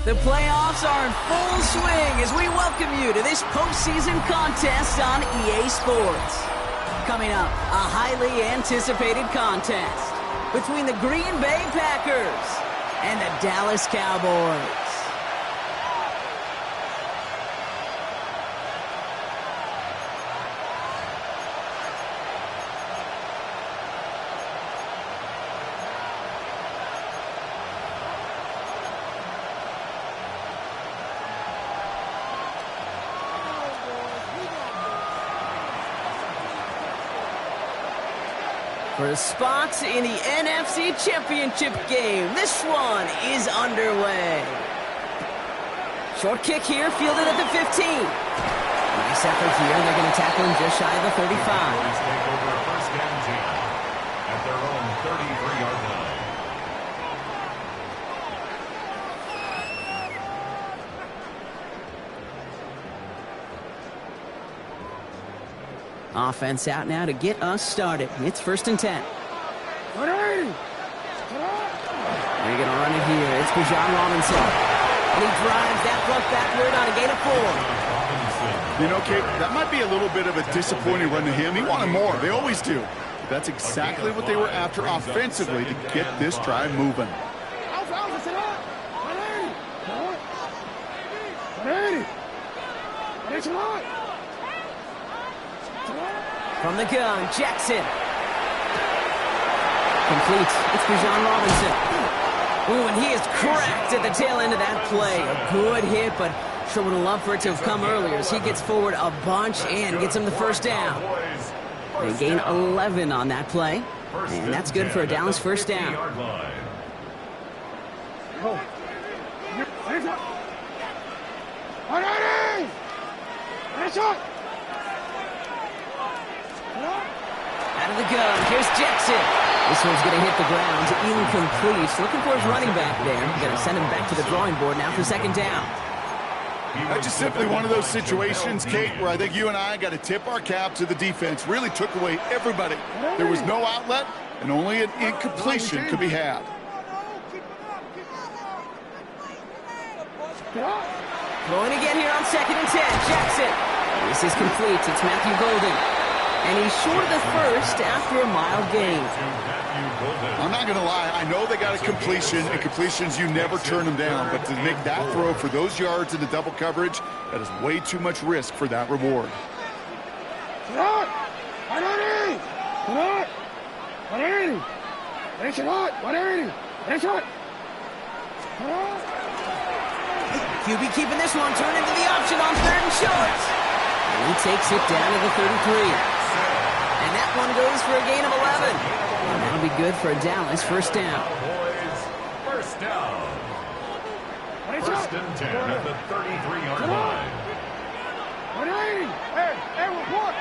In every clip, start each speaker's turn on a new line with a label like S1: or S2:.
S1: The playoffs are in full swing as we welcome you to this postseason contest on EA Sports. Coming up, a highly anticipated contest between the Green Bay Packers and the Dallas Cowboys. For a spot in the NFC Championship game, this one is underway. Short kick here, fielded at the 15. Nice effort here, they're going to tackle him just shy of the 35.
S2: Take over first down team at their own 33-yard line.
S1: Offense out now to get us started. It's 1st and 10. They're going to run it here. It's Bijan Robinson. And he drives that puck backward on a gain of 4.
S3: You know, Kate, that might be a little bit of a disappointing run to him. He wanted more. They always do. That's exactly what they were after offensively to get this drive moving.
S1: From the gun, Jackson. Complete. It's Bijan Robinson. Ooh, and he is cracked at the tail end of that play. A good hit, but sure would have loved for it to have come earlier as he gets forward a bunch and gets him the first down. They gain 11 on that play, and that's good for a Dallas first down. Out of the gun, here's Jackson. This one's going to hit the ground, incomplete. Looking for his running back there. Going to send him back to the drawing board now for 2nd down.
S3: That's just simply one of those situations, Kate, where I think you and I got to tip our cap to the defense. Really took away everybody. There was no outlet, and only an incompletion could be had.
S1: Throwing again here on 2nd and 10. Jackson. This is complete. It's Matthew Golden. And he's short of the first after a mild gain.
S3: I'm not going to lie. I know they got a completion, and completions, you never turn them down. But to make that throw for those yards in the double coverage, that is way too much risk for that reward.
S1: QB keeping this one, turn into the option on 3rd and short. And he takes it down to the 33. And that one goes for a gain of 11. And that'll be good for a Dallas first down.
S2: First down. 1st and 10 at the 33-yard line.
S4: Hey, report.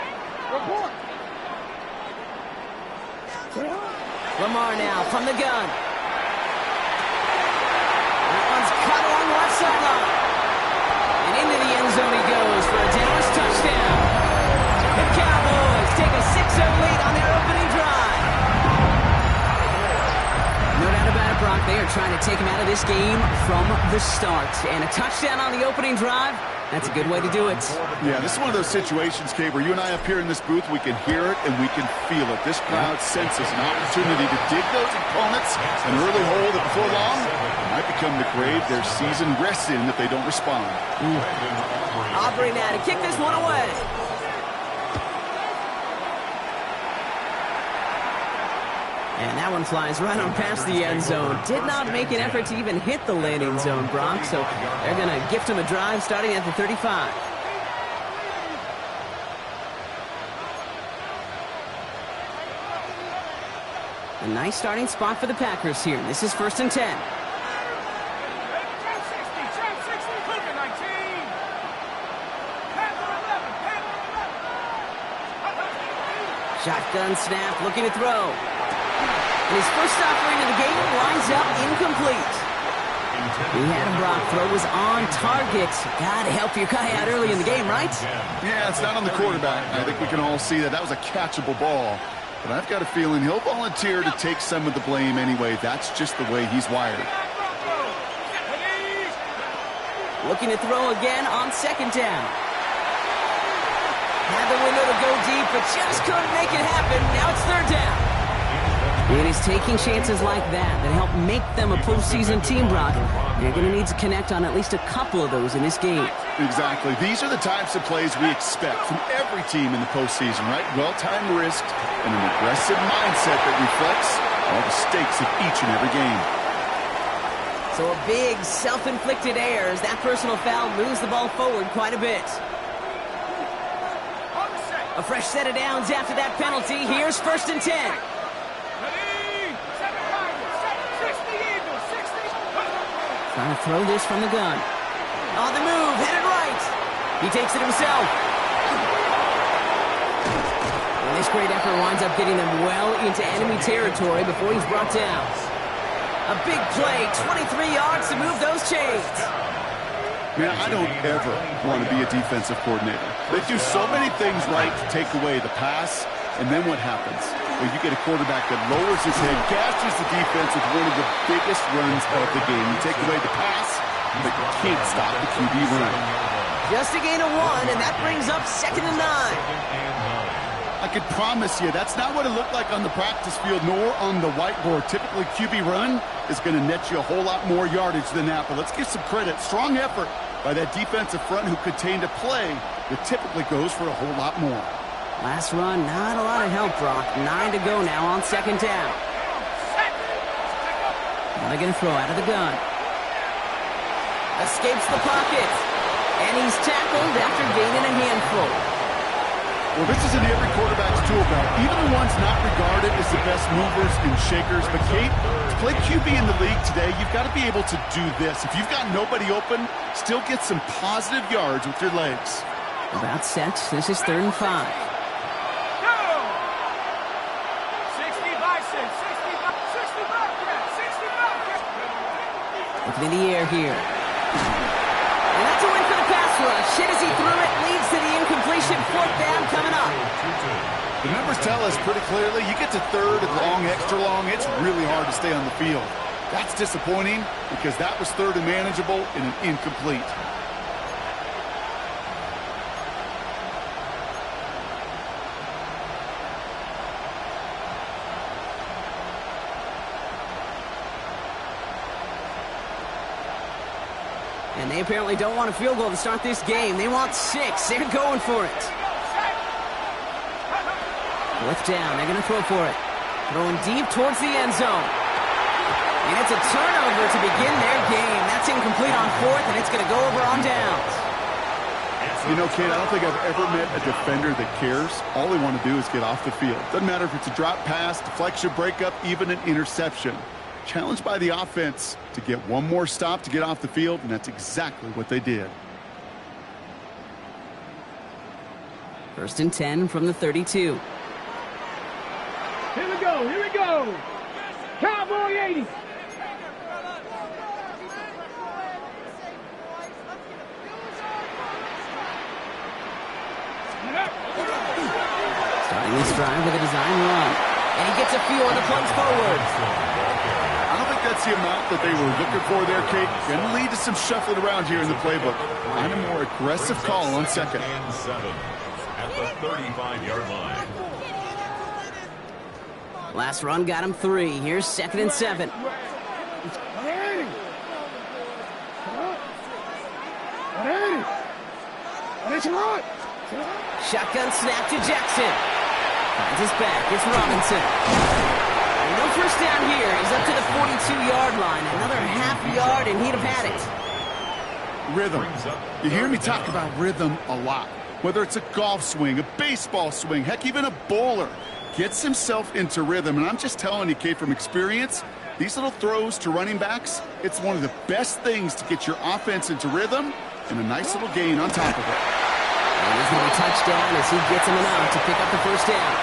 S1: Lamar now from the gun. That one's cut along the left sideline. end zone he goes for a Dallas touchdown. The Cowboys take a 6-0 lead on their opening drive. No doubt about it, Brock. They are trying to take him out of this game from the start. And a touchdown on the opening drive, that's a good way to do it.
S3: Yeah, this is one of those situations, Kate, where you and I up here in this booth, we can hear it and we can feel it. This crowd senses an opportunity to dig those opponents an early hole that before long might become the grave their season rests in if they don't respond.
S1: Aubrey now to kick this one away. And that one flies right on past the end zone. Did not make an effort to even hit the landing zone, Brock. So they're going to gift him a drive starting at the 35. A nice starting spot for the Packers here. This is 1st and 10. Shotgun snap, looking to throw. And his first offering of the game winds up incomplete. He had him, Brock. Throw was on target. Got to help your guy out early in the game, right?
S3: Yeah, it's not on the quarterback. I think we can all see that. That was a catchable ball. But I've got a feeling he'll volunteer to take some of the blame anyway. That's just the way he's wired.
S1: Looking to throw again on 2nd down. Had the window to go deep, but just couldn't make it happen. Now it's 3rd down. And he's taking chances like that help make them a postseason team, Brock. They're going to need to connect on at least a couple of those in this game.
S3: Exactly. These are the types of plays we expect from every team in the postseason, right? Well-timed risk and an aggressive mindset that reflects all the stakes of each and every game.
S1: So a big self-inflicted error as that personal foul moves the ball forward quite a bit. A fresh set of downs after that penalty. Here's 1st and 10. Trying to throw this from the gun. On the move, headed right. He takes it himself. And this great effort winds up getting them well into enemy territory before he's brought down. A big play, 23 yards to move those chains.
S3: Man, I don't ever want to be a defensive coordinator. They do so many things right to take away the pass, and then what happens? Well, you get a quarterback that lowers his head, gashes the defense with one of the biggest runs of the game. You take away the pass, but you can't stop the QB run.
S1: Just a gain of 1, and that brings up 2nd and 9.
S3: I could promise you that's not what it looked like on the practice field nor on the whiteboard. Typically, QB run is going to net you a whole lot more yardage than that. But let's give some credit. Strong effort by that defensive front who contained a play that typically goes for a whole lot more.
S1: Last run, not a lot of help, Brock. 9 to go now on 2nd down. Now they're going to throw out of the gun. Escapes the pocket. And he's tackled after gaining a handful.
S3: Well, this is in every quarterback's tool belt. Even the ones not regarded as the best movers and shakers. But, Kate, to play QB in the league today, you've got to be able to do this. If you've got nobody open, still get some positive yards with your legs.
S1: About set. This is 3rd and 5. Looking in the air here. And that's a win for the pass rush. Hit as he threw it, leads to the incompletion. 4th down coming up.
S3: The numbers tell us pretty clearly, you get to 3rd and long, extra long, it's really hard to stay on the field. That's disappointing because that was 3rd and manageable and an incomplete.
S1: And they apparently don't want a field goal to start this game. They want 6. They're going for it. 4th down. They're going to throw for it. Throwing deep towards the end zone. And it's a turnover to begin their game. That's incomplete on 4th, and it's going to go over on downs.
S3: You know, Kate, I don't think I've ever met a defender that cares. All they want to do is get off the field. Doesn't matter if it's a drop pass, deflection, breakup, even an interception. Challenged by the offense to get one more stop to get off the field, and that's exactly what they did.
S1: 1st and 10 from the 32.
S4: Here we go, here we go. Cowboy 80.
S1: Starting this drive with a design run. And he gets a few on the plunge forward.
S3: I don't think that's the amount that they were looking for there, Kate. Going to lead to some shuffling around here in the playbook. Kind of more aggressive call on second.
S2: And 7 at the 35-yard line.
S1: Last run got him 3. Here's 2nd and 7. Shotgun snap to Jackson. Finds his back. It's Robinson. And no first down here. He's up to the 42-yard line. Another half yard, and he'd have had it.
S3: Rhythm. You hear me talk about rhythm a lot. Whether it's a golf swing, a baseball swing, heck, even a bowler. Gets himself into rhythm. And I'm just telling you, Kate, from experience, these little throws to running backs, it's one of the best things to get your offense into rhythm and a nice little gain on top of it.
S1: And he's going to be touchdown as he gets him enough to pick up the first down.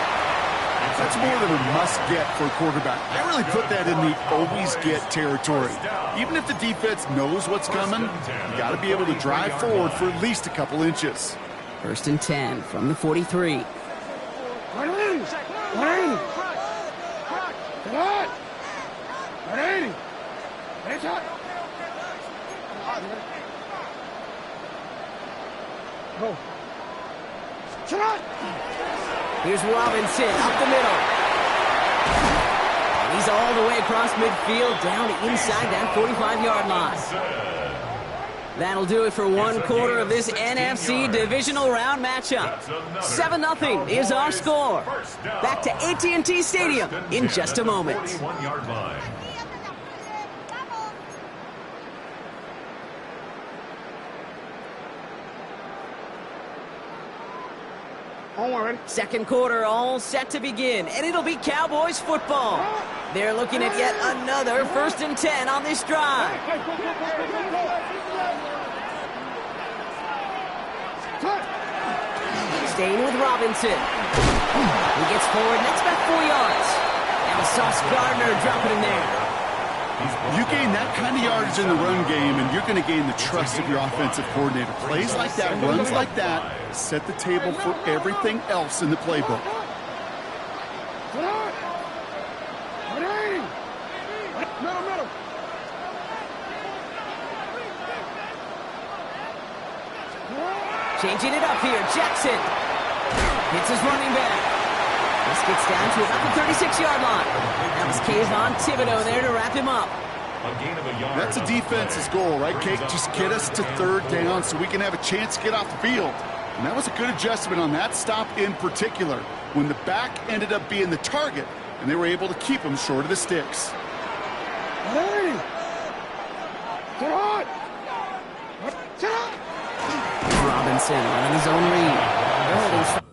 S3: That's more than a must-get for a quarterback. I really put that in the always-get territory. Even if the defense knows what's coming, you got to be able to drive forward for at least a couple inches.
S1: 1st and 10 from the 43.
S4: Go.
S1: Here's Robinson up the middle. And he's all the way across midfield down inside that 45-yard line. That'll do it for one quarter of this NFC divisional round matchup. 7-0 is our score. Back to AT&T Stadium in just a moment.
S2: 41-yard line.
S1: Second quarter all set to begin, and it'll be Cowboys football. They're looking at yet another 1st and 10 on this drive. Staying with Robinson. He gets forward, and that's about 4 yards. And Sauce Gardner dropping him there.
S3: You gain that kind of yardage in the run game, and you're going to gain the trust of your offensive coordinator. Plays like that, runs like that, set the table for everything else in the playbook.
S1: Changing it up here, Jackson. Hits his running back. This gets down to about the 36-yard line. That was Kayvon Thibodeau there to wrap him up.
S3: That's a defense's goal, right, Kate? Just get us to 3rd down so we can have a chance to get off the field. And that was a good adjustment on that stop in particular, when the back ended up being the target, and they were able to keep him short of the sticks.
S1: Robinson running his own read.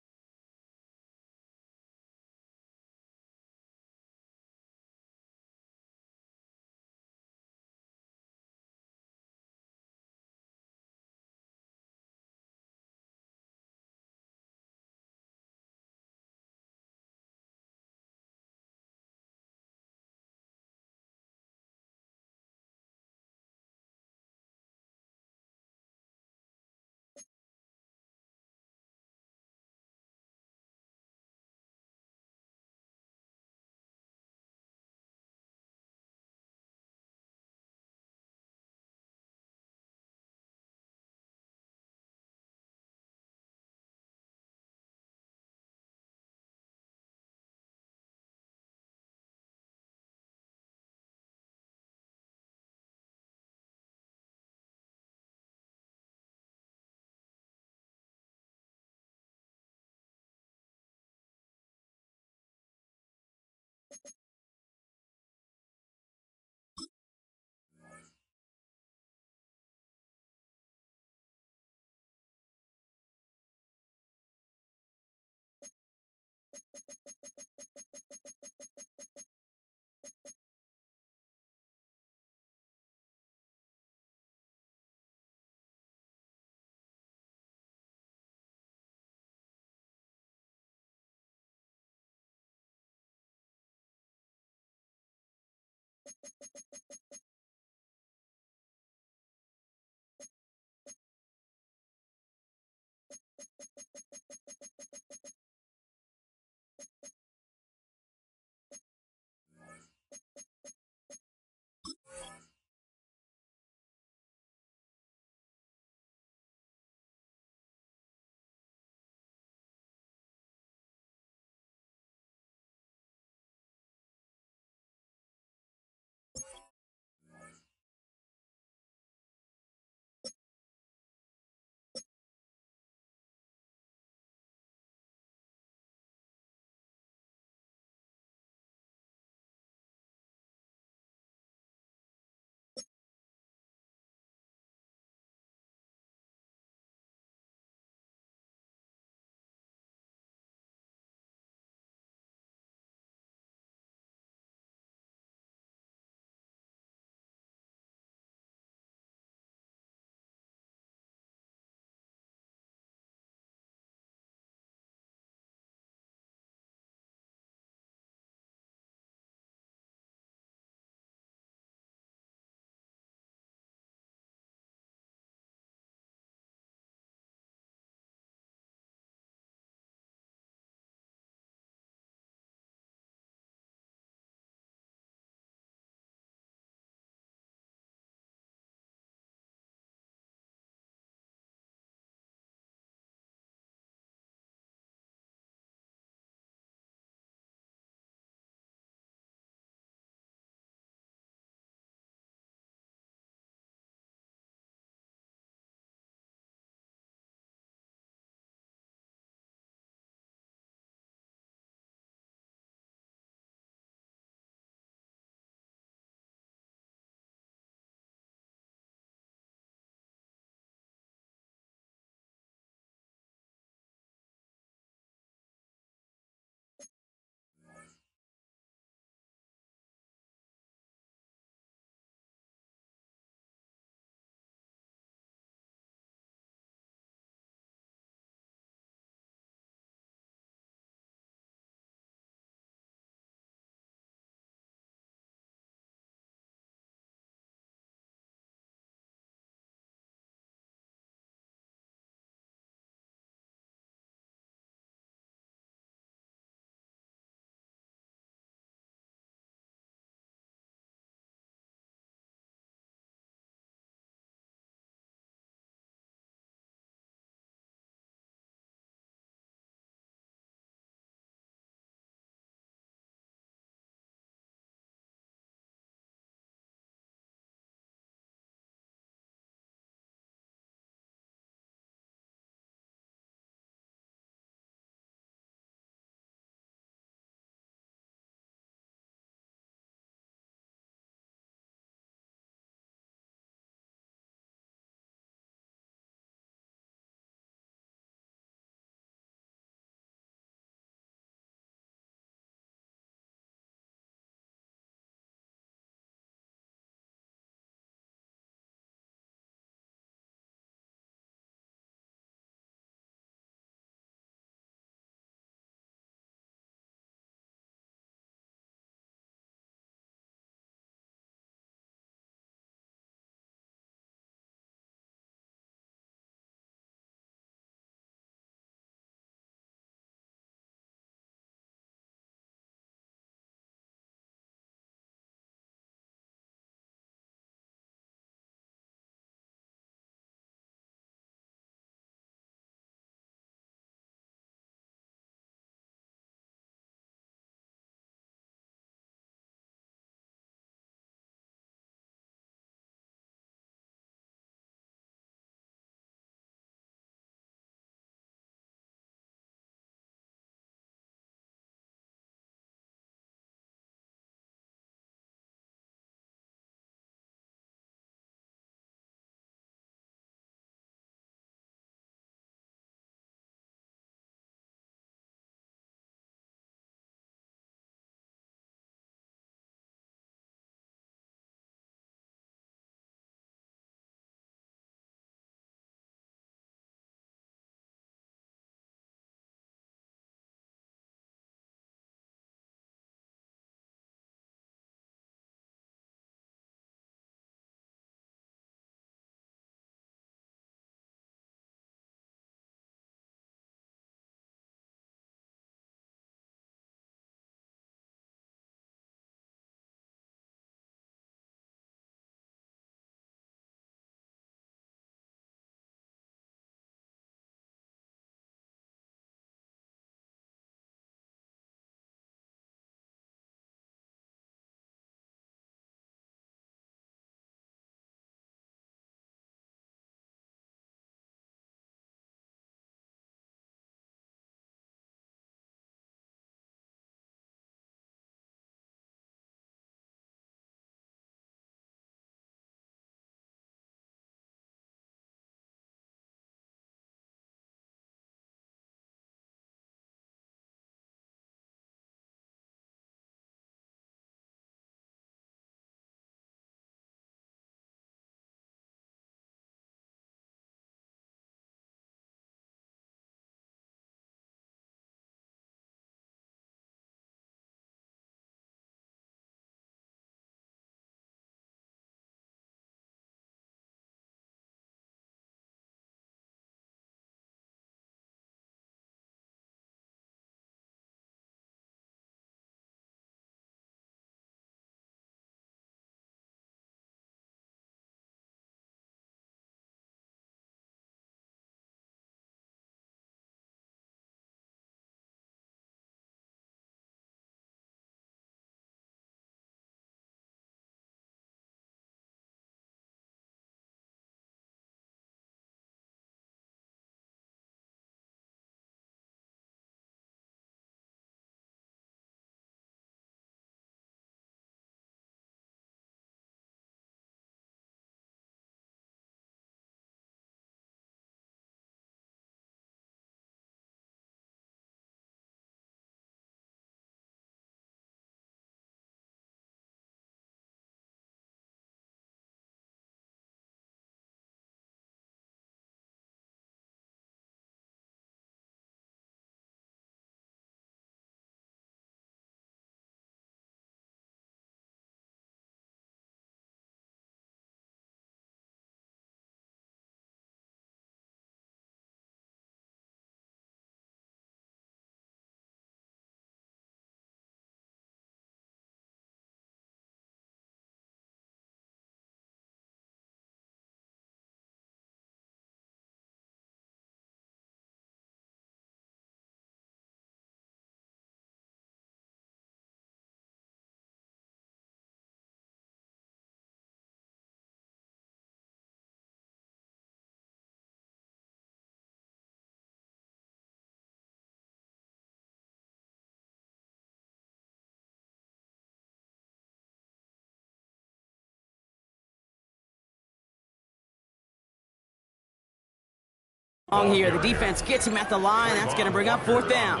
S1: Here, the defense gets him at the line. That's going to bring up 4th down.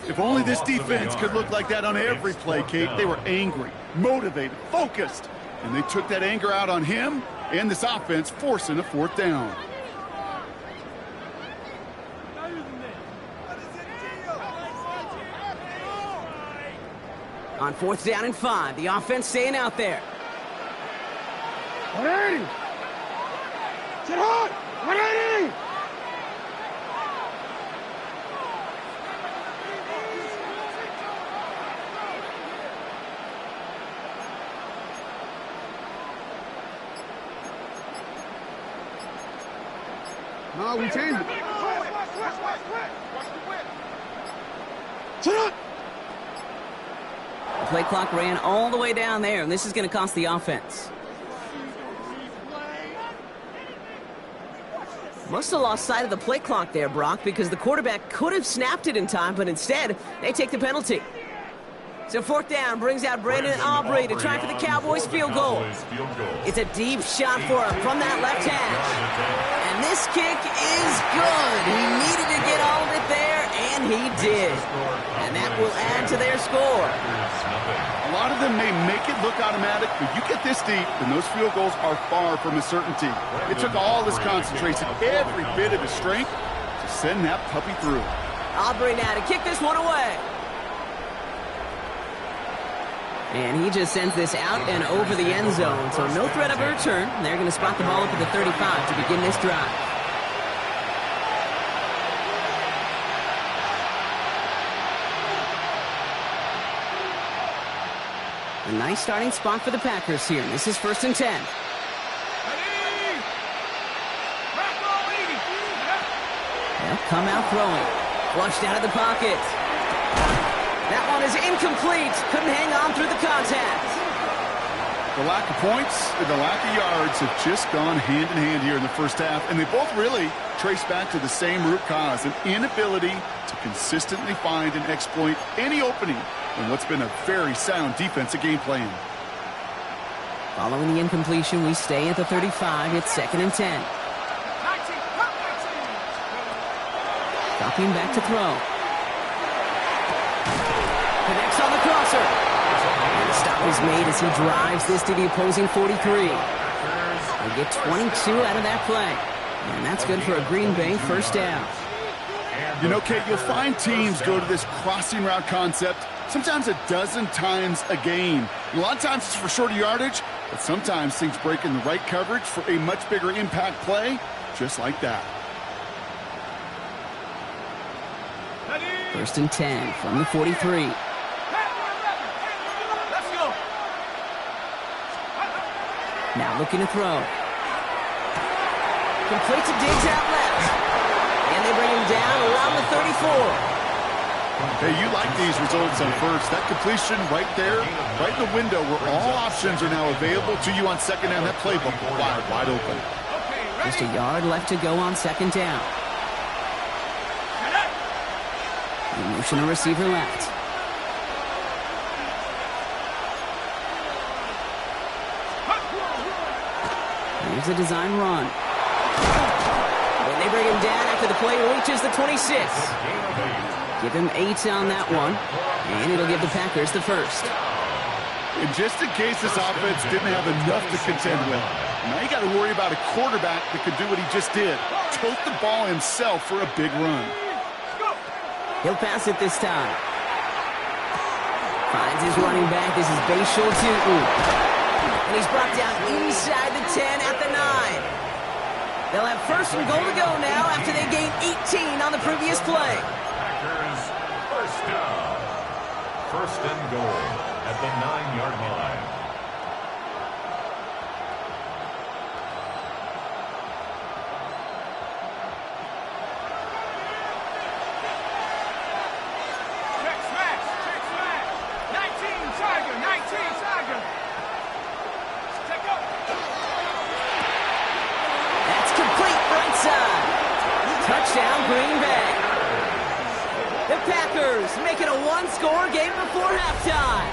S3: If only this defense could look like that on every play, Kate. They were angry, motivated, focused, and they took that anger out on him and this offense, forcing a 4th down.
S1: On 4th down and 5, the offense staying out there.
S4: 180! Sit hard! 180! No, we changed it. Sit up!
S1: The play clock ran all the way down there, and this is going to cost the offense. Must have lost sight of the play clock there, Brock, because the quarterback could have snapped it in time, but instead, they take the penalty. So 4th down brings out Brandon Aubrey to try for the Cowboys field goal. It's a deep shot for him from that left hash. And this kick is good. He needed to get all of it there, and he did. And that will add to their score.
S3: A lot of them may make it look automatic, but you get this deep, and those field goals are far from a certainty. It took all his concentration, every bit of his strength, to send that puppy through.
S1: Aubrey now to kick this one away. And he just sends this out and over the end zone, so no threat of a return. They're going to spot the ball up at the 35 to begin this drive. A nice starting spot for the Packers here. This is 1st and 10. They'll come out throwing. Flushed out of the pocket. That one is incomplete. Couldn't hang on through the contact.
S3: The lack of points and the lack of yards have just gone hand in hand here in the first half, and they both really trace back to the same root cause, an inability to consistently find and exploit any opening in what's been a very sound defensive game plan.
S1: Following the incompletion, we stay at the 35. It's 2nd and 10. Dropping back to throw. Connects on the crosser. And the stop is made as he drives this to the opposing 43. They get 22 out of that play. And that's good for a Green Bay 1st down.
S3: You know, Kate, you'll find teams go to this crossing route concept sometimes a dozen times a game. A lot of times it's for shorter yardage, but sometimes things break in the right coverage for a much bigger impact play, just like that.
S1: 1st and 10 from the 43. Now looking to throw. Complete to Diggs out left. And they bring him down around the 34.
S3: Hey, you like these results on first. That completion right there, right in the window where all options are now available to you on 2nd down. That playbook wide open.
S1: Just a yard left to go on 2nd down. The motion to receiver left. Here's a design run. And they bring him down after the play reaches the 26. Give him 8 on that one, and it'll give the Packers the 1st.
S3: And just in case this offense didn't have enough to contend with, now you got to worry about a quarterback that could do what he just did, tote the ball himself for a big run.
S1: He'll pass it this time. Finds his running back. This is Bashal Tutu. And he's brought down inside the 10 at the 9. They'll have 1st and goal to go now after they gained 18 on the previous play.
S2: Packers 1st down. 1st and goal at the 9-yard line.
S1: Touchdown, Green Bay. The Packers make it a one-score game before halftime.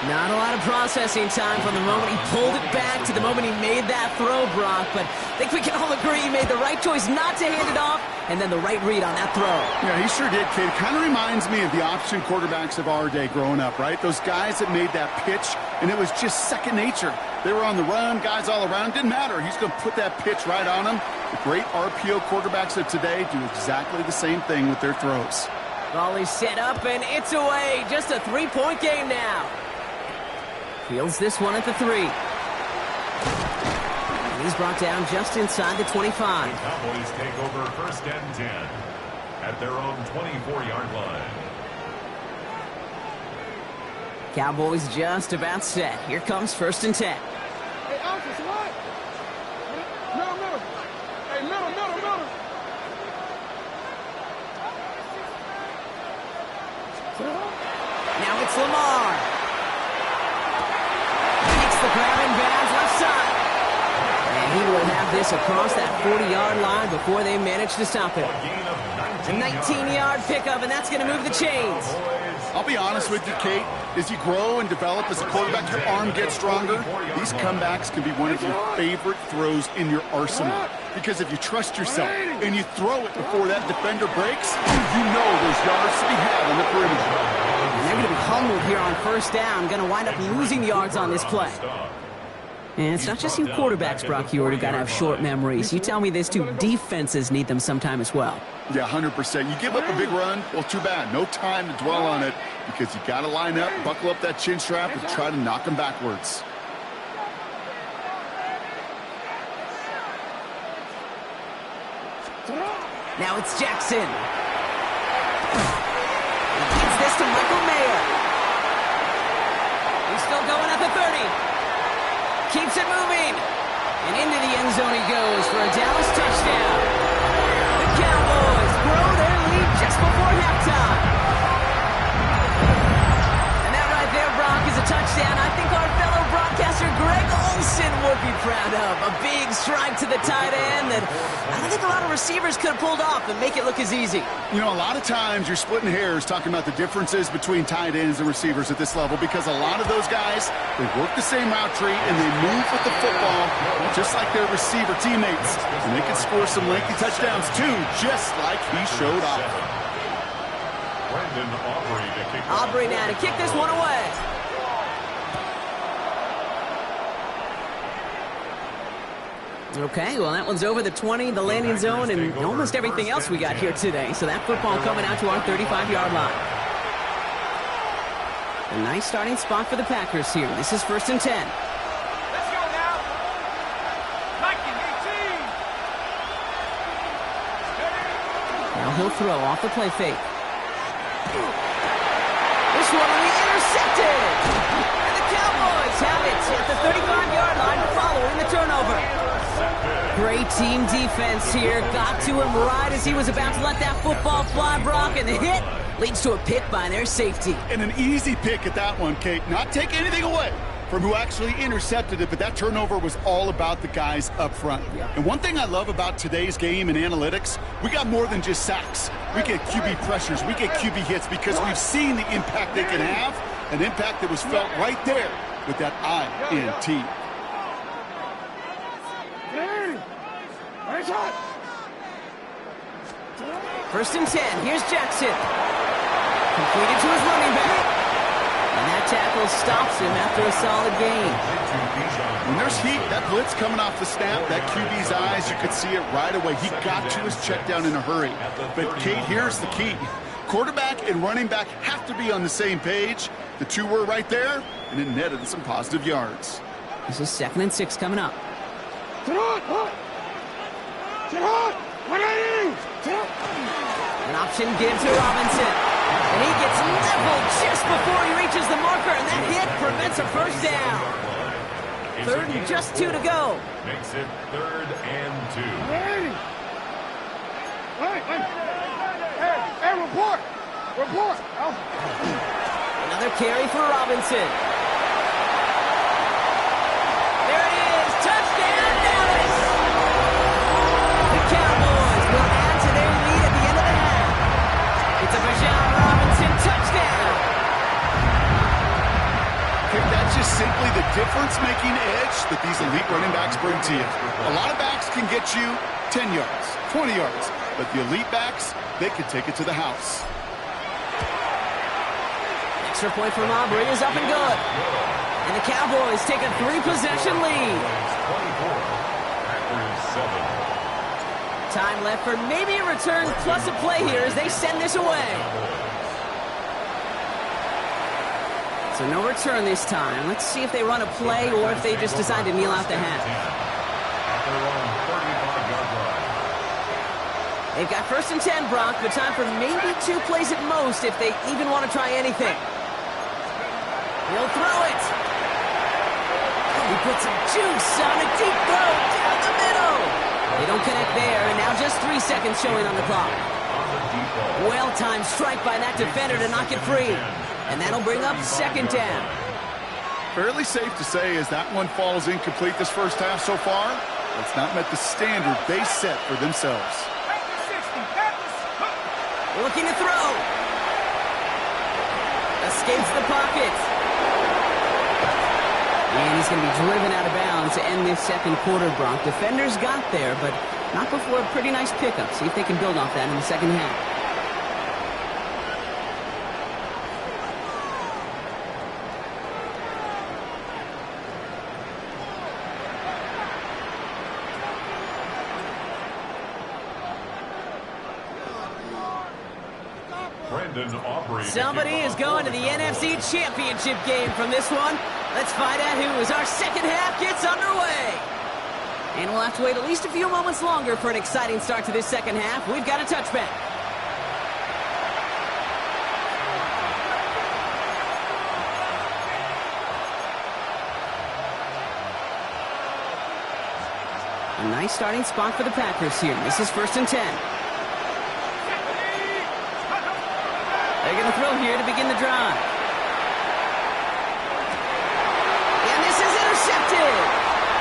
S1: Not a lot of processing time from the moment he pulled it back to the moment he made that throw, Brock. But I think we can all agree he made the right choice not to hand it off, and then the right read on that throw.
S3: Yeah, he sure did, kid. Kind of reminds me of the option quarterbacks of our day growing up, right? Those guys that made that pitch, and it was just second nature. They were on the run, guys all around. Didn't matter. He's going to put that pitch right on them. The great RPO quarterbacks of today do exactly the same thing with their throws.
S1: Volley set up, and it's away. Just a three-point game now. Fields this one at the 3. And he's brought down just inside the 25.
S2: The Cowboys take over 1st and 10 at their own 24-yard line.
S1: Cowboys just about set. Here comes 1st and 10.
S4: Hey, Alphas, what? Middle. Hey, middle.
S1: Now it's Lamar. The grab in bounds left side. And he will have this across that 40-yard line before they manage to stop him. A 19-yard pickup, and that's going to move the chains.
S3: I'll be honest with you, Kate. As you grow and develop as a quarterback, your arm gets stronger. These comebacks can be one of your favorite throws in your arsenal. Because if you trust yourself and you throw it before that defender breaks, you know there's yards to be had on the perimeter.
S1: They're going to be humbled here on 1st down. Going to wind up losing yards on this play. And it's not just you quarterbacks, Brock Huard, who got to have short memories. You tell me this too, defenses need them sometime as well.
S3: Yeah, 100%. You give up a big run, well, too bad. No time to dwell on it because you got to line up, buckle up that chin strap, and try to knock them backwards.
S1: Now it's Jackson. Gives this to Michael Mayer. He's still going at the 30. Keeps it moving. And into the end zone he goes for a Dallas touchdown. The Cowboys grow their lead just before halftime. And that right there, Brock, is a touchdown I think our fellow broadcaster Greg Olsen would be proud of. A big strike to the tight end that I don't think a lot of receivers could have pulled off and make it look as easy.
S3: You know, a lot of times you're splitting hairs talking about the differences between tight ends and receivers at this level because a lot of those guys, they work the same route tree and they move with the football just like their receiver teammates. And they can score some lengthy touchdowns too, just like he showed off.
S1: Aubrey now to kick this one away. Okay, well, that one's over the 20, the landing zone, and almost everything else we got here today. So that football coming out to our 35-yard line. A nice starting spot for the Packers here. This is 1st and 10.
S4: Let's go now. Mikey, 18.
S1: Now he'll throw off the play fake. This one will be intercepted. And the Cowboys have it at the 35-yard line following the turnover. Great team defense here. Got to him right as he was about to let that football fly, Brock, and the hit leads to a pick by their safety.
S3: And an easy pick at that one, Kate. Not take anything away from who actually intercepted it, but that turnover was all about the guys up front.
S1: Yeah.
S3: And one thing I love about today's game and analytics, we got more than just sacks. We get QB pressures, we get QB hits because we've seen the impact they can have, an impact that was felt right there with that INT.
S1: 1st and 10. Here's Jackson. Completed to his running back. And that tackle stops him after a solid gain.
S3: When there's heat, that blitz coming off the snap, that QB's eyes, you could see it right away. He got to his check down in a hurry. But, Kate, here's the key. Quarterback and running back have to be on the same page. The two were right there, and it netted some positive yards.
S1: This is 2nd and 6 coming up. An option give to Robinson. And he gets leveled just before he reaches the marker, and that hit prevents a 1st down. 3rd and just 2 to go.
S2: Makes it 3rd and 2.
S4: Hey, report.
S1: Another carry for Robinson. There it is. Touchdown, Dallas. The Cowboys will add to their lead at the end of the half. It's a Bijan Robinson touchdown.
S3: difference-making edge that these elite running backs bring to you. A lot of backs can get you 10 yards, 20 yards, but the elite backs, they can take it to the house.
S1: Extra point from Aubrey is up and good. And the Cowboys take a 3-possession lead.
S2: 24, Packers 7.
S1: Time left for maybe a return plus a play here as they send this away. So no return this time. Let's see if they run a play or if they just decide to kneel out the half.
S2: At their own 35-yard line.
S1: They've got 1st and 10, Brock, but time for maybe 2 plays at most if they even want to try anything. He'll throw it. He puts some juice on a deep throw down the middle. They don't connect there, and now just 3 seconds showing on the clock. Well-timed strike by that defender to knock it free. And that'll bring up 2nd down.
S3: Fairly safe to say as that one falls incomplete this first half so far, it's not met the standard they set for themselves.
S1: Looking to throw. Escapes the pocket. And he's going to be driven out of bounds to end this second quarter, Brock. Defenders got there, but not before a pretty nice pickup. See if they can build off that in the second half. Somebody is going to the NFC Championship game from this one. Let's find out who as our second half gets underway. And we'll have to wait at least a few moments longer for an exciting start to this second half. We've got a touchback. A nice starting spot for the Packers here. This is 1st and 10. They're going to throw here to begin the drive. And this is intercepted.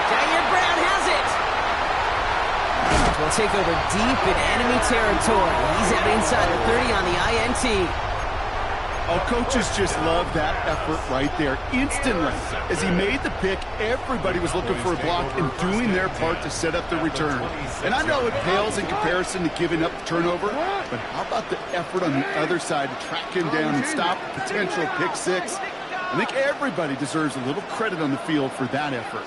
S1: Jair Brown has it. Will take over deep in enemy territory. He's out inside the 30 on the INT.
S3: Oh, coaches just love that effort right there. Instantly, as he made the pick, everybody was looking for a block and doing their part to set up the return. And I know it pales in comparison to giving up the turnover, but how about the effort on the other side to track him down and stop a potential pick six? I think everybody deserves a little credit on the field for that effort.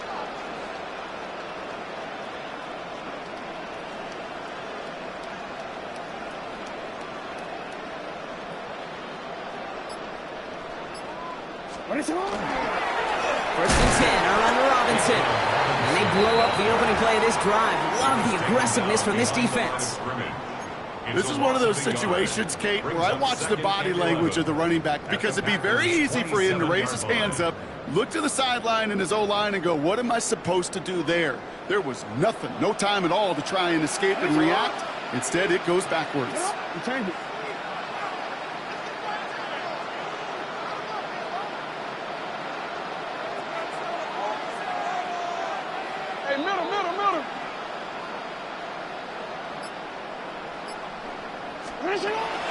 S1: First and 10, Orlando Robinson. And they blow up the opening play of this drive. Love the aggressiveness from this defense.
S3: This is one of those situations, Kate, where I watch the body language of the running back because it'd be very easy for him to raise his hands up, look to the sideline in his O-line and go, what am I supposed to do there? There was nothing, no time at all to try and escape and react. Instead, it goes backwards.
S4: Middle.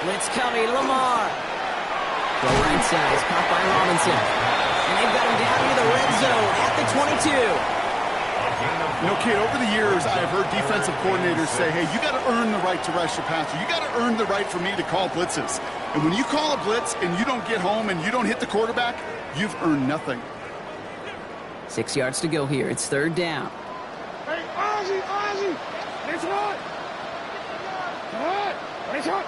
S1: Blitz coming, Lamar. Go right side, is caught by Robinson. And they've got him down near the red zone at the 22.
S3: You know, kid, over the years, I've heard defensive coordinators say, hey, you got to earn the right to rush your passer. You got to earn the right for me to call blitzes. And when you call a blitz and you don't get home and you don't hit the quarterback, you've earned nothing.
S1: 6 yards to go here. It's 3rd down.
S4: Hey, Ozzy. It's hot. It's hot.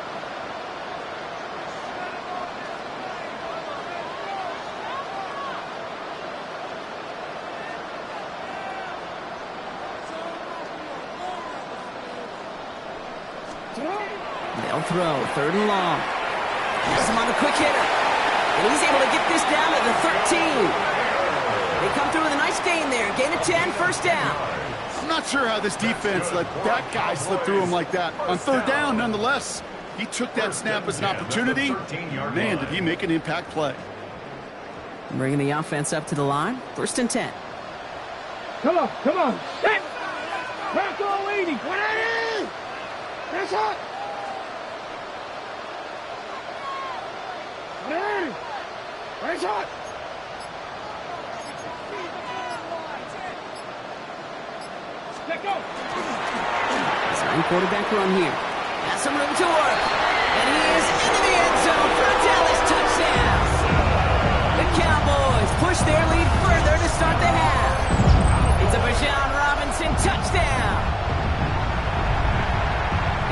S1: They'll throw. 3rd and long. Has him on a quick hitter. And he's able to get this down to the 13. They come through with a nice gain there. Gain of 10, 1st down.
S3: I'm not sure how this defense let that guy slip through him like that. On 3rd down, nonetheless, he took that snap as an opportunity. Man, did he make an impact play.
S1: Bringing the offense up to the line. 1st and 10.
S4: Come on. Step. Back all 80. 180. That's hot. 180. That's hot.
S1: Sign quarterback run here. Has some room to work. And he is into the end zone for a Dallas touchdown. The Cowboys push their lead further to start the half. It's a Bijan Robinson touchdown.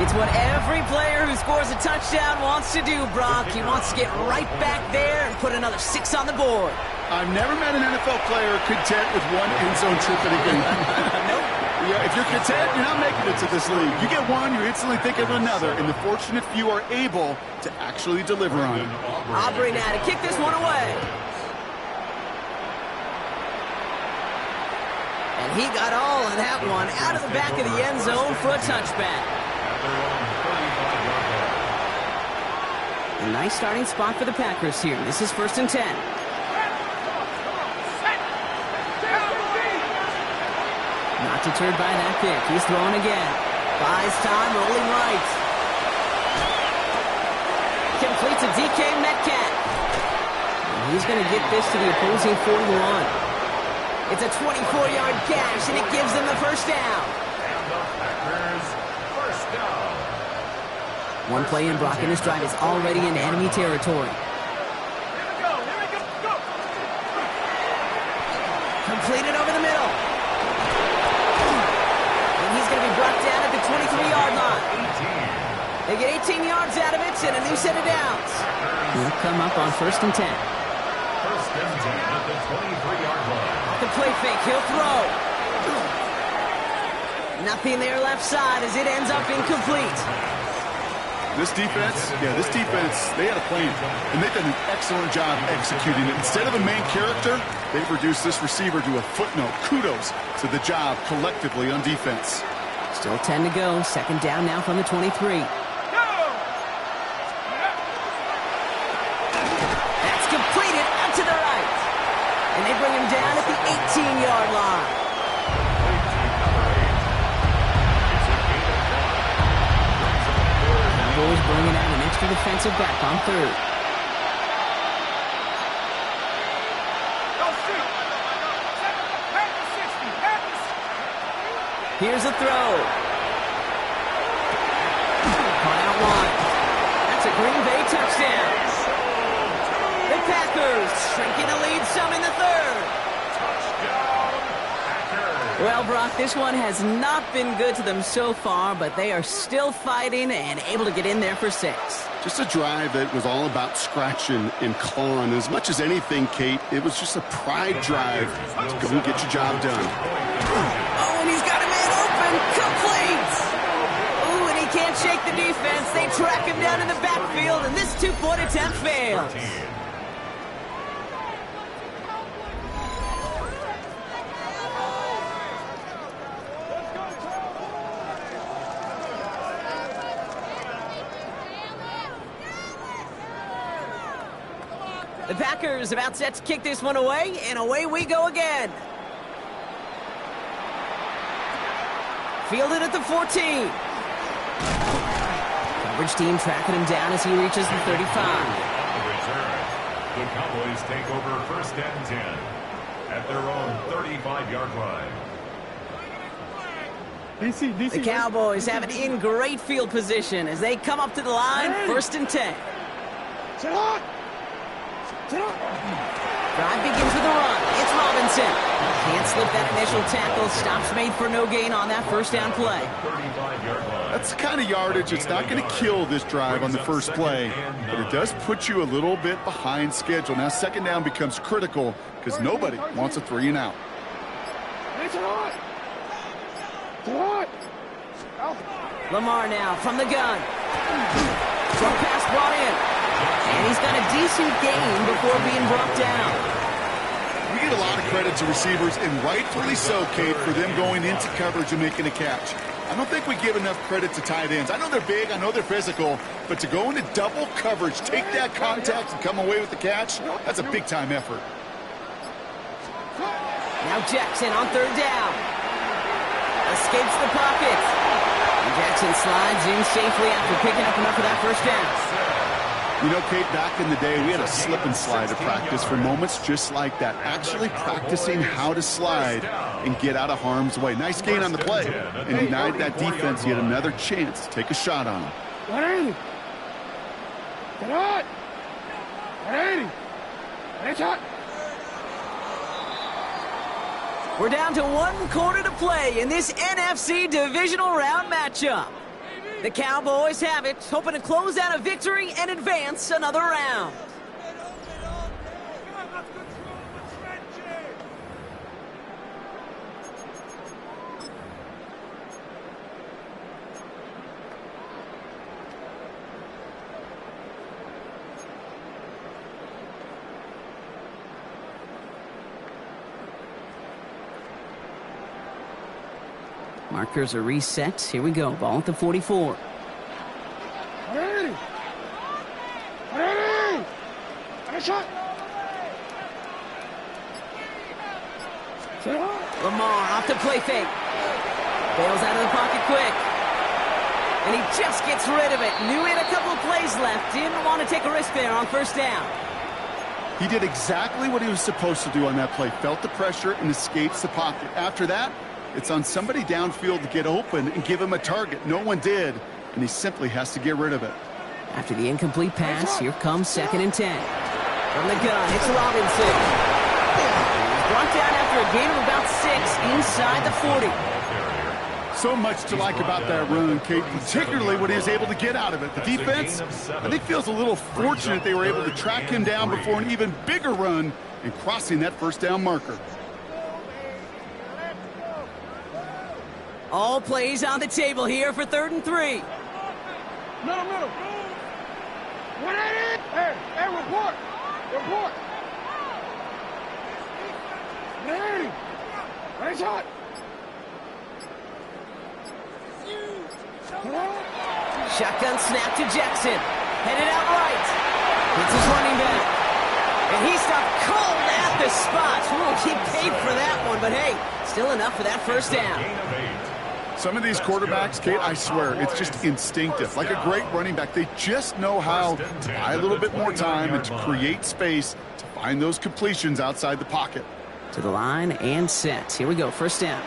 S1: It's what every player who scores a touchdown wants to do, Brock. He wants to get right back there and put another 6 on the board.
S3: I've never met an NFL player content with one end zone trip in a game.
S1: Nope.
S3: Yeah, if you're content, you're not making it to this league. You get one, you instantly think of another, and the fortunate few are able to actually deliver on it.
S1: Aubrey now to kick this one away. And he got all of that one out of the back of the end zone for a touchback. A nice starting spot for the Packers here. This is 1st and 10. Not deterred by that kick. He's throwing again. Buys time, rolling right. Complete to DK Metcalf. And he's going to get this to the opposing 41. It's a 24-yard catch, and it gives them the first down.
S2: And the Packers first down.
S1: One play in Brock in this drive is already in enemy territory. Completed over the middle. And he's going to be brought down at the 23-yard line. They get 18 yards out of it and a new set of downs. He'll come up on 1st and 10.
S2: 1st and 10 at the 23-yard line.
S1: The play fake, he'll throw. Nothing there left side as it ends up incomplete.
S3: This defense, they had a plan, and they've done an excellent job executing it. Instead of a main character, they've reduced this receiver to a footnote. Kudos to the job collectively on defense.
S1: Still 10 to go. 2nd down now from the 23. That's completed out to the right. And they bring him down at the 18-yard line. Cowboys bringing out an extra defensive back on 3rd. Here's a throw. Caught out wide. That's a Green Bay touchdown. The Packers shrinking the lead some in the 3rd. Well, Brock, this one has not been good to them so far, but they are still fighting and able to get in there for 6.
S3: Just a drive that was all about scratching and clawing. As much as anything, Kate, it was just a pride drive to go and get your job done.
S1: Oh, and he's got a man open. Complete. Ooh, and he can't shake the defense. They track him down in the backfield, and this 2-point attempt fails. The Packers about set to kick this one away, and away we go again. Fielded at the 14. Coverage team tracking him down as he reaches the 35.
S2: The Cowboys take over 1st and 10 at their own 35-yard line.
S1: The Cowboys have it in great field position as they come up to the line, 1st and 10.
S4: Sit on!
S1: Drive begins with a run. It's Robinson. Can't slip that initial tackle. Stops made for no gain on that 1st down play.
S2: 35-yard line.
S3: That's the kind of yardage. It's not going to kill this drive on the first play, but it does put you a little bit behind schedule. Now 2nd down becomes critical because nobody wants a 3 and out.
S1: Lamar now from the gun. Short pass brought in. And he's got a decent gain before being brought down.
S3: We get a lot of credit to receivers, and rightfully so, Kate, for them going into coverage and making a catch. I don't think we give enough credit to tight ends. I know they're big, I know they're physical, but to go into double coverage, take that contact, and come away with the catch, that's a big-time effort.
S1: Now Jackson on 3rd down. Escapes the pocket. And Jackson slides in safely after picking up enough of that 1st down.
S3: You know, Kate, back in the day, we had a slip and slide at practice for moments just like that. Actually practicing how to slide and get out of harm's way. Nice gain on the play. And denied that defense yet another chance to take a shot on him.
S4: 180. Get on. 180. Headshot.
S1: We're down to 1 quarter to play in this NFC divisional round matchup. The Cowboys have it, hoping to close out a victory and advance another round. Markers are reset. Here we go. Ball at the 44.
S4: 180. 180. Headshot.
S1: Lamar off the play fake. Bails out of the pocket quick. And he just gets rid of it. Knew he had a couple of plays left. Didn't want to take a risk there on first down.
S3: He did exactly what he was supposed to do on that play. Felt the pressure and escapes the pocket. After that, it's on somebody downfield to get open and give him a target. No one did, and he simply has to get rid of it.
S1: After the incomplete pass, here comes 2nd and 10. From the gun, it's Robinson. He's brought down after a gain of about 6 inside the 40.
S3: So much to like about that run, Kate, particularly when he was able to get out of it. The defense, I think, feels a little fortunate they were able to track him down before an even bigger run and crossing that first down marker.
S1: All plays on the table here for 3rd and 3.
S4: Middle. 180. Hey, report. 180. Headshot.
S1: Shotgun snap to Jackson. Headed out right. It's his running back. And he stopped cold at the spot. Ooh, he paid for that one, but hey, still enough for that first down.
S3: Some of these quarterbacks, Kate, I swear, it's just instinctive. Like a great running back, they just know how to buy a little bit more time and to create space to find those completions outside the pocket.
S1: To the line and set. Here we go, first down.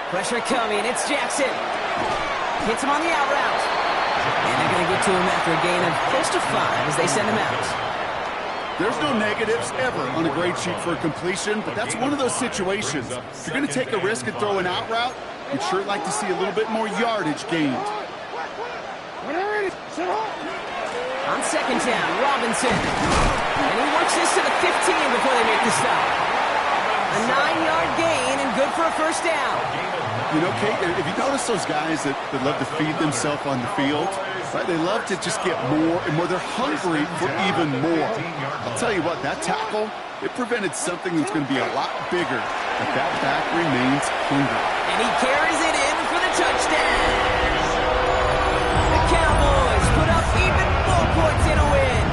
S1: Pressure coming, it's Jackson. Hits him on the out route. And they're going to get to him after a gain of close to 5 as they send him out.
S3: There's no negatives ever on a grade sheet for a completion, but that's one of those situations. If you're going to take a risk and throw an out route, you'd sure like to see a little bit more yardage gained.
S1: On 2nd down, Robinson. And he works this to the 15 before they make the stop. A 9-yard gain and good for a first down.
S3: You know, Kate, if you notice those guys that love to feed themselves on the field, right? They love to just get more and more. They're hungry for even more. I'll tell you what, that tackle, it prevented something that's going to be a lot bigger. But that back remains hungry.
S1: And he carries it in for the touchdown. The Cowboys put up even more points in a win.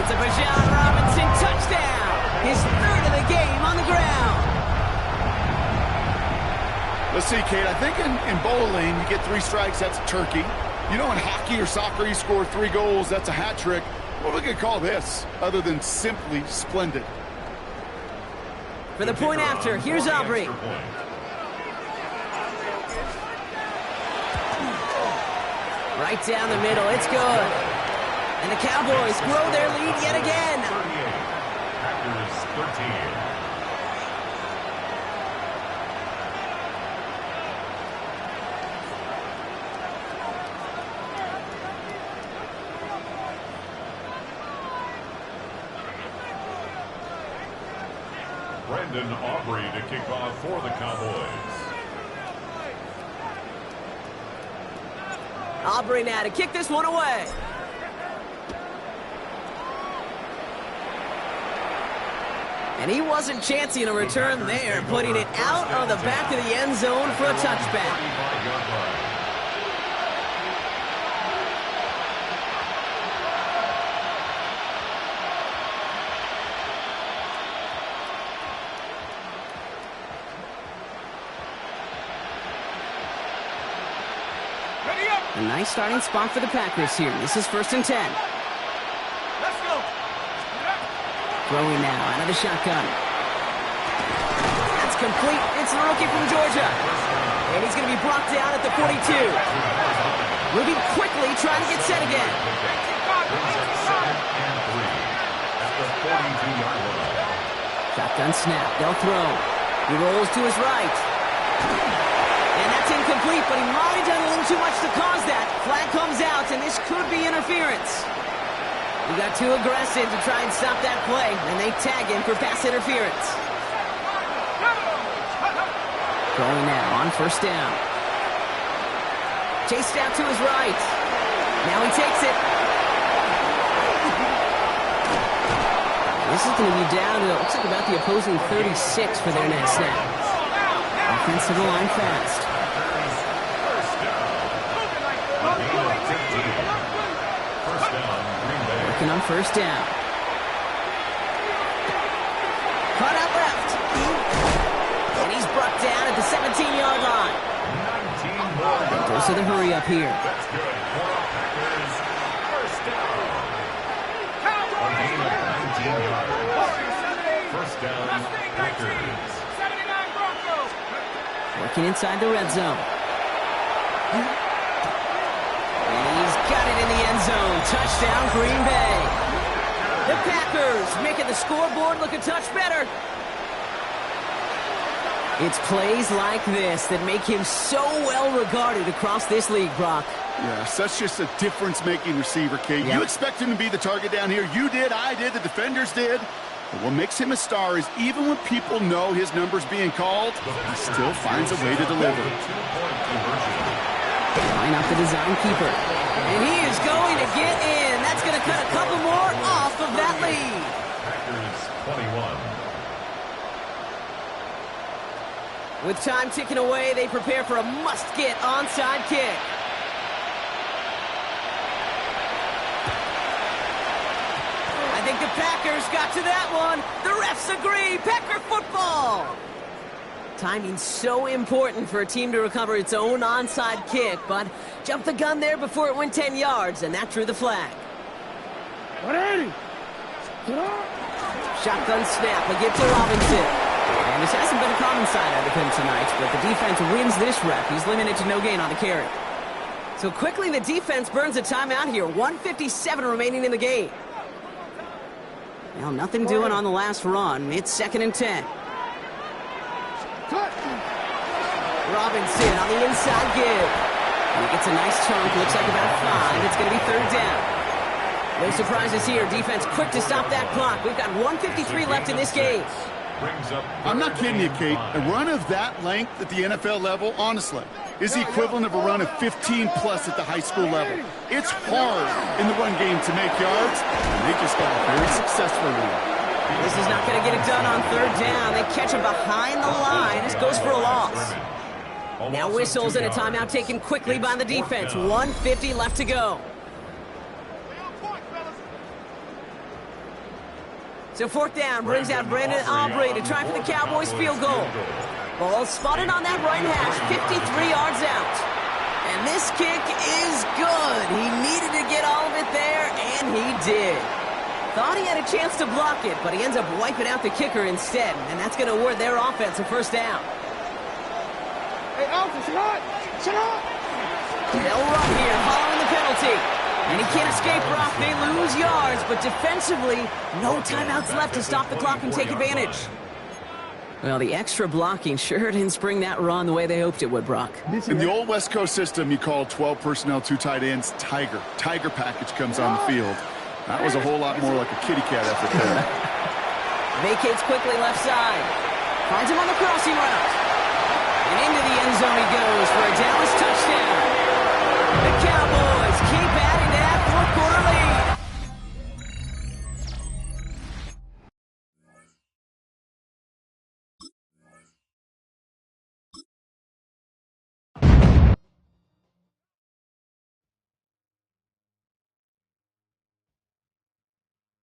S1: It's a Bijan Robinson touchdown. His 3rd of the game on the ground.
S3: Let's see, Kate, I think in bowling, you get 3 strikes, that's a turkey. You know, in hockey or soccer, you score 3 goals, that's a hat trick. What are we going to call this, other than simply splendid?
S1: For the point after, here's Aubrey. Right down the middle, it's good. And the Cowboys grow their lead yet again.
S2: 38, Packers 13. Brendan Aubrey to kick off for the Cowboys.
S1: Aubrey now to kick this one away. And he wasn't chancing a return there, putting it out of the back of the end zone for a touchback. A nice starting spot for the Packers here. This is 1st and 10.
S4: Let's go.
S1: Throwing now out of the shotgun. That's complete. It's the rookie from Georgia. And he's going to be brought down at the 42. Moving quickly, trying to get set again. Shotgun snap. They'll throw. He rolls to his right. And that's incomplete, but he might have done a little too much to cause that. Flag comes out, and this could be interference. He got too aggressive to try and stop that play, and they tag him for pass interference. Going now on 1st down. Chased out to his right. Now he takes it. This is going to be down to, it looks like about the opposing 36 for their next snap. Offense to the line fast. Working on 1st down. Caught out left. And he's brought down at the 17-yard line. Goes to the hurry up here.
S2: That's good. Packers, 1st down. A gain of 19 yards. 1st down, Packers.
S1: Working inside the red zone. And he's got it in the end zone. Touchdown, Green Bay. The Packers making the scoreboard look a touch better. It's plays like this that make him so well regarded across this league, Brock.
S3: Yeah, such just a difference-making receiver, Kate.
S1: Yep.
S3: You expect him to be the target down here. You did, I did, the defenders did. But what makes him a star is even when people know his number's being called, he still finds a way to deliver.
S1: Line up the design keeper. And he is going to get in. That's going to cut a couple more off of that lead.
S2: Packers, 21.
S1: With time ticking away, they prepare for a must-get onside kick. I think the Packers got to that one. The refs agree. Packer football. Timing so important for a team to recover its own onside kick, but jumped the gun there before it went 10 yards, and that drew the flag.
S4: 180.
S1: Shotgun snap. They get to Robinson. And this hasn't been a common sight out of him tonight, but the defense wins this rep. He's limited to no gain on the carry. So quickly, the defense burns a timeout here. 1:57 remaining in the game. Well, nothing doing on the last run. It's 2nd and 10. Robinson on the inside give. And he gets a nice chunk. Looks like about 5. It's going to be 3rd down. No surprises here. Defense quick to stop that clock. We've got 1:53 left in this game.
S3: I'm not kidding you, Kate. A run of that length at the NFL level, honestly, is the equivalent of a run of 15-plus at the high school level. It's hard in the run game to make yards, and they just got a very successful one.
S1: This is not going to get it done on 3rd down. They catch him behind the line. This goes for a loss. Now whistles and a timeout taken quickly by the defense. 1:50 left to go. So 4th down brings out Brandon Aubrey to try for the Cowboys field goal. Ball spotted on that right hash, 53 yards out. And this kick is good. He needed to get all of it there, and he did. Thought he had a chance to block it, but he ends up wiping out the kicker instead, and that's going to award their offense a 1st down.
S4: Hey, Alpha, sit up! Sit up!
S1: They'll run here following the penalty. And he can't escape, Brock. They lose yards, but defensively, no timeouts left to stop the clock and take advantage. Well, the extra blocking sure didn't spring that run the way they hoped it would, Brock.
S3: In the old West Coast system, you called 12 personnel, 2 tight ends, Tiger. Tiger package comes on the field. That was a whole lot more like a kitty cat effort there.
S1: Vacates quickly left side. Finds him on the crossing route. And into the end zone he goes for a Dallas touchdown. The Cowboys keep at